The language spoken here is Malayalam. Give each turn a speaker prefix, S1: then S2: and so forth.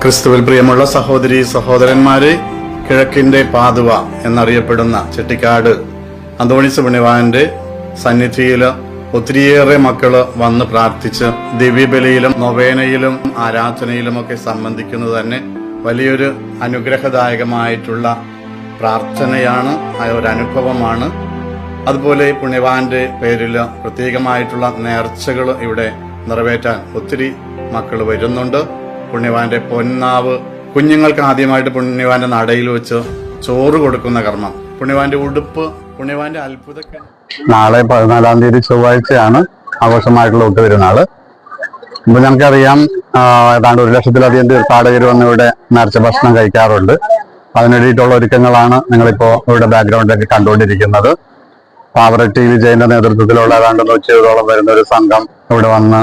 S1: ക്രിസ്തുവിൽ പ്രിയമുള്ള സഹോദരി സഹോദരന്മാരെ, കിഴക്കിന്റെ പാതുവ എന്നറിയപ്പെടുന്ന ചെട്ടിക്കാട് അന്തോണീസ് പുണ്യവാന്റെ സന്നിധിയിൽ ഒത്തിരിയേറെ മക്കള് വന്ന് പ്രാർത്ഥിച്ച് ദിവ്യബലിയിലും നൊവേനയിലും ആരാധനയിലുമൊക്കെ സംബന്ധിക്കുന്നത് തന്നെ വലിയൊരു അനുഗ്രഹദായകമായിട്ടുള്ള പ്രാർത്ഥനയാണ്, ഒരു അനുഭവമാണ്. അതുപോലെ പുണ്യവാന്റെ പേരിൽ പ്രത്യേകമായിട്ടുള്ള നേർച്ചകൾ ഇവിടെ നിറവേറ്റാൻ ഒത്തിരി മക്കൾ വരുന്നുണ്ട്. പുണ്യവാന്റെ പൊന്നാവ്, കുഞ്ഞുങ്ങൾക്ക് ആദ്യമായിട്ട് പുണ്യവാന്റെ നടയിൽ വെച്ച് ചോറ് കൊടുക്കുന്ന കർമ്മം, പുണ്യവാന്റെ ഉടുപ്പ്, പുണ്യവാന്റെ അത്ഭുത.
S2: നാളെ 14-ാം തീയതി ചൊവ്വാഴ്ചയാണ് ആഘോഷമായിട്ടുള്ള ഒത്തുപെരുന്നാള്. ഇപ്പൊ നമുക്കറിയാം, ഏതാണ്ട് 1 ലക്ഷത്തിലധികം തീർത്ഥാടകർ വന്ന് ഇവിടെ നേർച്ച ഭക്ഷണം കഴിക്കാറുണ്ട്. അതിനുവേണ്ടിയിട്ടുള്ള ഒരുക്കങ്ങളാണ് നിങ്ങളിപ്പോ ഇവിടെ ബാക്ക്ഗ്രൗണ്ടിലൊക്കെ കണ്ടുകൊണ്ടിരിക്കുന്നത്. പാവറട്ടി വിജയന്റെ നേതൃത്വത്തിലുള്ള ഏതാണ്ട് 120ഓളം വരുന്ന ഒരു സംഘം ഇവിടെ വന്ന്